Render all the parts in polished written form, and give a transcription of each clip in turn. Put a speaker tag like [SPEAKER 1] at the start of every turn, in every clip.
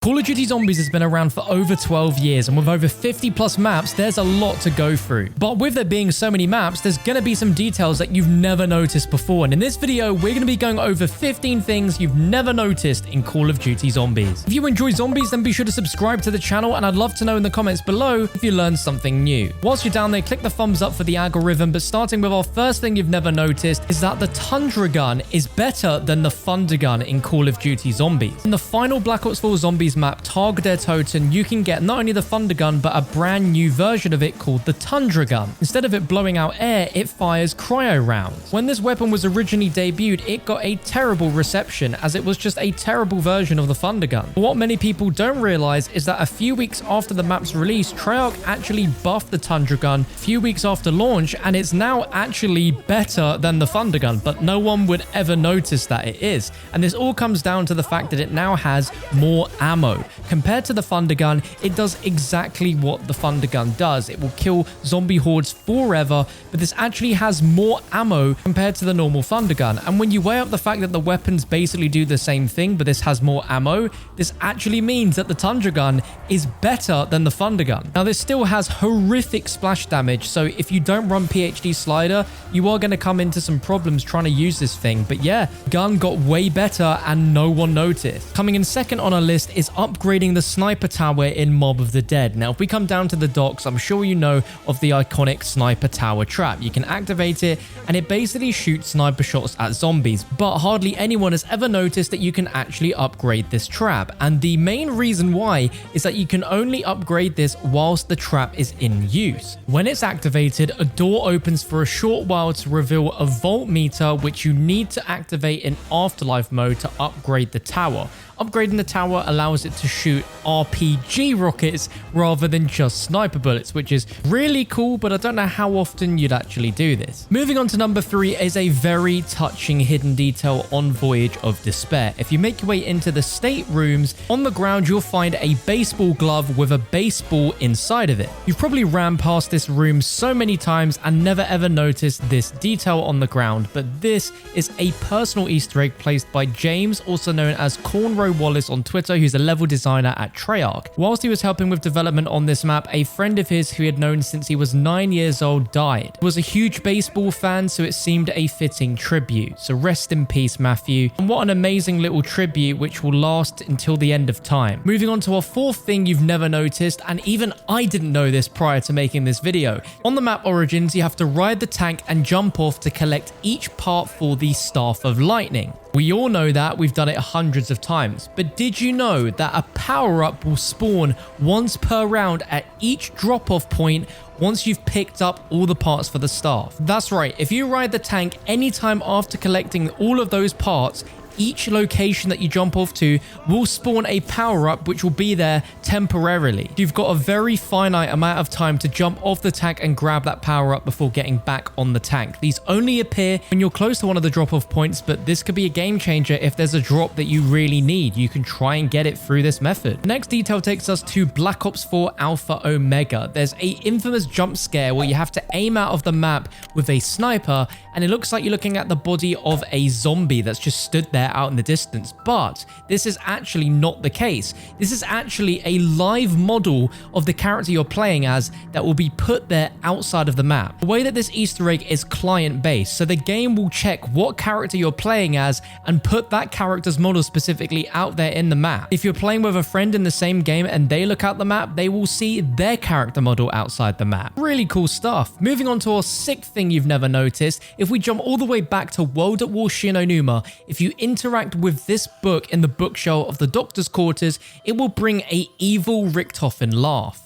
[SPEAKER 1] Call of Duty Zombies has been around for over 12 years, and with over 50 plus maps, there's a lot to go through. But with there being so many maps, there's gonna be some details that you've never noticed before, and in this video, we're gonna be going over 15 things you've never noticed in Call of Duty Zombies. If you enjoy zombies, then be sure to subscribe to the channel, and I'd love to know in the comments below if you learned something new. Whilst you're down there, click the thumbs up for the algorithm, but starting with our first thing you've never noticed is that the Tundra gun is better than the Thunder gun in Call of Duty Zombies. In the final Black Ops 4 Zombies map, Tag der Toten, you can get not only the Thunder gun, but a brand new version of it called the Tundra gun. Instead of it blowing out air, it fires cryo rounds. When this weapon was originally debuted, it got a terrible reception as it was just a terrible version of the Thunder gun. But what many people don't realize is that a few weeks after the map's release, Treyarch actually buffed the Tundra gun a few weeks after launch, and it's now actually better than the Thunder gun, but no one would ever notice that it is. And this all comes down to the fact that it now has more ammo. Compared to the Thunder gun, it does exactly what the Thunder gun does. It will kill zombie hordes forever, but this actually has more ammo compared to the normal Thunder gun. And when you weigh up the fact that the weapons basically do the same thing, but this has more ammo, this actually means that the Tundra gun is better than the Thunder gun. Now, this still has horrific splash damage, so if you don't run PhD slider, you are going to come into some problems trying to use this thing. But yeah, gun got way better and no one noticed. Coming in second on our list is upgrading the sniper tower in Mob of the Dead. Now, if we come down to the docks, I'm sure you know of the iconic sniper tower trap. You can activate it and it basically shoots sniper shots at zombies, but hardly anyone has ever noticed that you can actually upgrade this trap. And the main reason why is that you can only upgrade this whilst the trap is in use. When it's activated, a door opens for a short while to reveal a voltmeter, which you need to activate in Afterlife mode to upgrade the tower. Upgrading the tower allows it to shoot RPG rockets rather than just sniper bullets, which is really cool, but I don't know how often you'd actually do this. Moving on to number 3 is a very touching hidden detail on Voyage of Despair. If you make your way into the staterooms, on the ground you'll find a baseball glove with a baseball inside of it. You've probably ran past this room so many times and never ever noticed this detail on the ground, but this is a personal Easter egg placed by James, also known as Cornrow Wallace on Twitter, who's a level designer at Treyarch. Whilst he was helping with development on this map, a friend of his who he had known since he was 9 years old died. He was a huge baseball fan, so it seemed a fitting tribute. So rest in peace, Matthew. And what an amazing little tribute which will last until the end of time. Moving on to our fourth thing you've never noticed, and even I didn't know this prior to making this video. On the map Origins, you have to ride the tank and jump off to collect each part for the Staff of Lightning. We all know that, we've done it hundreds of times, but did you know that a power-up will spawn once per round at each drop-off point once you've picked up all the parts for the staff? That's right, if you ride the tank anytime after collecting all of those parts, each location that you jump off to will spawn a power-up which will be there temporarily. You've got a very finite amount of time to jump off the tank and grab that power-up before getting back on the tank. These only appear when you're close to one of the drop-off points, but this could be a game changer if there's a drop that you really need. You can try and get it through this method. The next detail takes us to Black Ops 4 Alpha Omega. There's a infamous jump scare where you have to aim out of the map with a sniper, and it looks like you're looking at the body of a zombie that's just stood there out in the distance, but this is actually not the case. This is actually a live model of the character you're playing as that will be put there outside of the map. The way that this Easter egg is client-based, so the game will check what character you're playing as and put that character's model specifically out there in the map. If you're playing with a friend in the same game and they look out the map, they will see their character model outside the map. Really cool stuff. Moving on to our sixth thing you've never noticed, if we jump all the way back to World at War Shinonuma, if you interact with this book in the bookshelf of the doctor's quarters, it will bring a evil Richtofen laugh.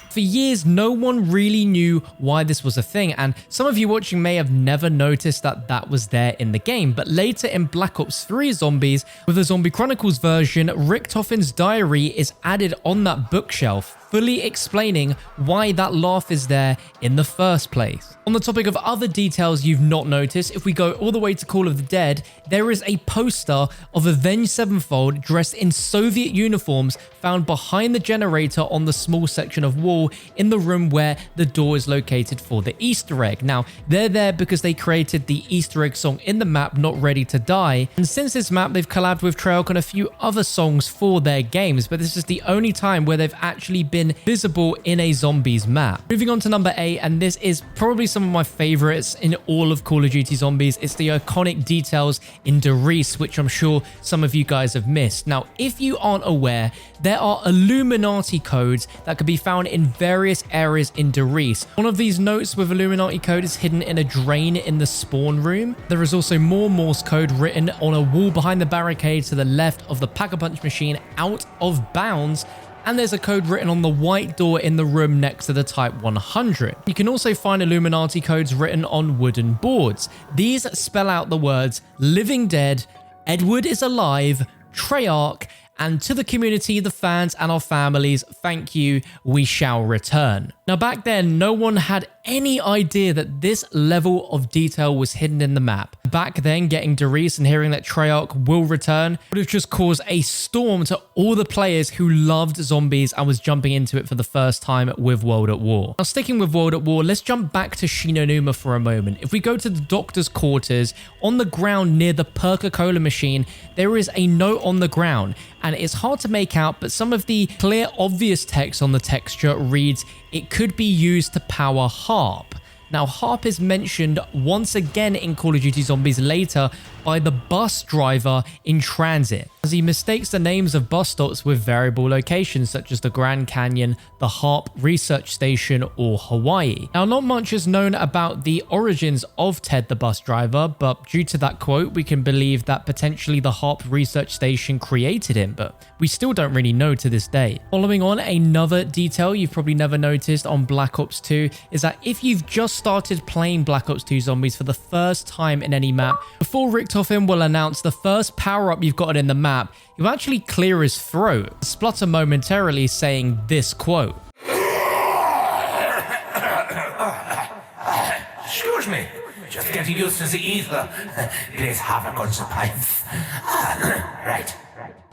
[SPEAKER 1] For years, no one really knew why this was a thing, and some of you watching may have never noticed that that was there in the game, but later in Black Ops 3 Zombies, with the Zombie Chronicles version, Richtofen's diary is added on that bookshelf. fully explaining why that laugh is there in the first place. On the topic of other details you've not noticed, if we go all the way to Call of the Dead, there is a poster of Avenged Sevenfold dressed in Soviet uniforms found behind the generator on the small section of wall in the room where the door is located for the Easter egg. Now, they're there because they created the Easter egg song in the map, Not Ready to Die. And since this map, they've collabed with Treyarch on a few other songs for their games, but this is the only time where they've actually been visible in a zombies map. Moving on to number 8, and this is probably some of my favorites in all of Call of Duty Zombies. It's the iconic details in Der Riese, which I'm sure some of you guys have missed. Now, if you aren't aware, there are Illuminati codes that can be found in various areas in Der Riese. One of these notes with Illuminati code is hidden in a drain in the spawn room. There is also more Morse code written on a wall behind the barricade to the left of the Pack-a-Punch machine out of bounds. And there's a code written on the white door in the room next to the Type 100. You can also find Illuminati codes written on wooden boards. These spell out the words Living Dead, Edward is alive, Treyarch, and to the community, the fans, and our families, thank you, we shall return. Now, back then, no one had any idea that this level of detail was hidden in the map. Back then, getting Der Riese and hearing that Treyarch will return would have just caused a storm to all the players who loved zombies and was jumping into it for the first time with World at War. Now, sticking with World at War, let's jump back to Shinonuma for a moment. If we go to the doctor's quarters, on the ground near the Perca-Cola machine, there is a note on the ground, and it's hard to make out, but some of the clear, obvious text on the texture reads, "It could be used to power HARP." Now, HARP is mentioned once again in Call of Duty Zombies later by the bus driver in transit, as he mistakes the names of bus stops with variable locations such as the Grand Canyon, the HARP Research Station, or Hawaii. Now, not much is known about the origins of Ted the bus driver, but due to that quote, we can believe that potentially the HARP Research Station created him, but we still don't really know to this day. Following on, another detail you've probably never noticed on Black Ops 2 is that if you've just started playing Black Ops 2 Zombies for the first time in any map, before Richtofen will announce the first power-up you've gotten in the map, he'll actually clear his throat, splutter momentarily, saying this quote.
[SPEAKER 2] Excuse me, just getting used to the ether. Please have a consequence. Right.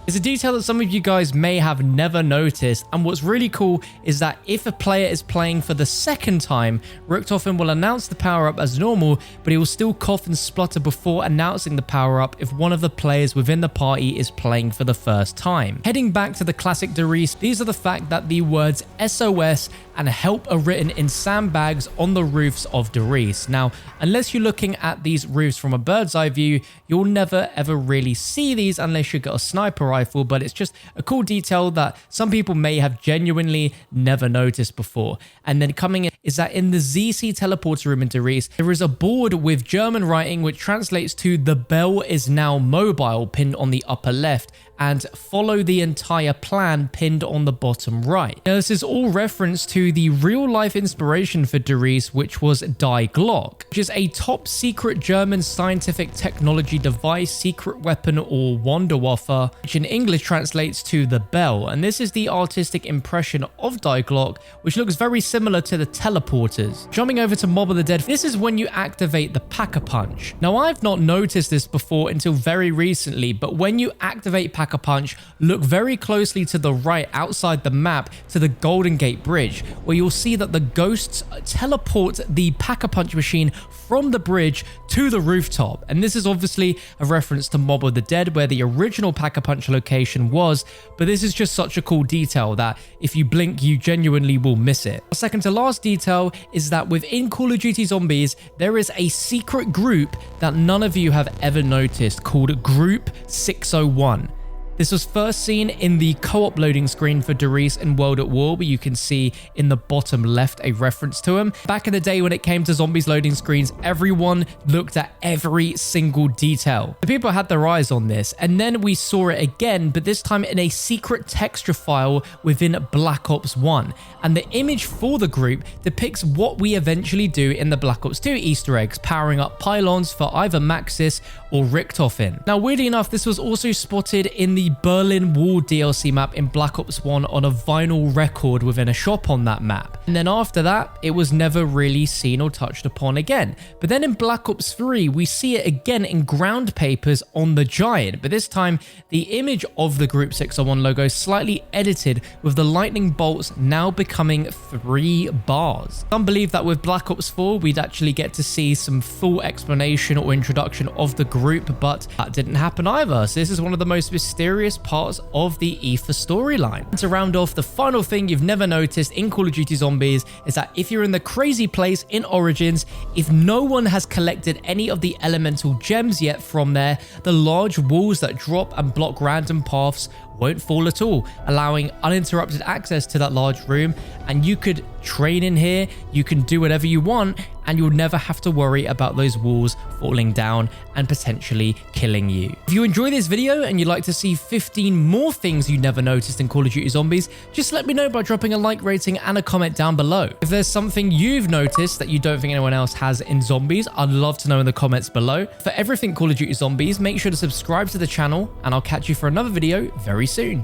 [SPEAKER 1] It's a detail that some of you guys may have never noticed, and what's really cool is that if a player is playing for the second time, Richtofen will announce the power-up as normal, but he will still cough and splutter before announcing the power-up if one of the players within the party is playing for the first time. Heading back to the classic Der Riese, these are the fact that the words SOS and help are written in sandbags on the roofs of Der Riese. Now, unless you're looking at these roofs from a bird's eye view, you'll never ever really see these unless you got a sniper rifle, but it's just a cool detail that some people may have genuinely never noticed before. And then coming in is that in the ZC teleporter room in Der Riese, there is a board with German writing which translates to "The bell is now mobile" pinned on the upper left, and "follow the entire plan" pinned on the bottom right. Now, this is all reference to the real-life inspiration for Der Riese, which was Die Glock, which is a top-secret German scientific technology device, secret weapon, or Wunderwaffe, which in English translates to "the bell." And this is the artistic impression of Die Glock, which looks very similar to the teleporters. Jumping over to Mob of the Dead, this is when you activate the Pack-a-Punch. Now, I've not noticed this before until very recently, but when you activate Pack-a-Punch, look very closely to the right outside the map to the Golden Gate Bridge, where you'll see that the ghosts teleport the Pack-a-Punch machine from the bridge to the rooftop. And this is obviously a reference to Mob of the Dead, where the original Pack-a-Punch location was, but this is just such a cool detail that if you blink, you genuinely will miss it. The second to last detail is that within Call of Duty Zombies, there is a secret group that none of you have ever noticed called Group 601. This was first seen in the co-op loading screen for Der Riese in World at War, where you can see in the bottom left a reference to him. Back in the day when it came to zombies loading screens, everyone looked at every single detail. The people had their eyes on this, and then we saw it again, but this time in a secret texture file within Black Ops 1. And the image for the group depicts what we eventually do in the Black Ops 2 Easter eggs, powering up pylons for either Maxis or Richtofen. Now, weirdly enough, this was also spotted in the the Berlin Wall DLC map in Black Ops 1 on a vinyl record within a shop on that map. And then after that, it was never really seen or touched upon again. But then in Black Ops 3, we see it again in ground papers on the Giant, but this time the image of the Group 601 logo slightly edited with the lightning bolts now becoming 3 bars. Some believe that with Black Ops 4, we'd actually get to see some full explanation or introduction of the group, but that didn't happen either. So this is one of the most mysterious parts of the Ether storyline. And to round off, the final thing you've never noticed in Call of Duty Zombies is that if you're in the crazy place in Origins, if no one has collected any of the elemental gems yet from there, the large walls that drop and block random paths won't fall at all, allowing uninterrupted access to that large room, and you could train in here, you can do whatever you want, and you'll never have to worry about those walls falling down and potentially killing you. If you enjoy this video and you'd like to see 15 more things you never noticed in Call of Duty Zombies, just let me know by dropping a like rating and a comment down below. If there's something you've noticed that you don't think anyone else has in Zombies, I'd love to know in the comments below. For everything Call of Duty Zombies, make sure to subscribe to the channel, and I'll catch you for another video very soon.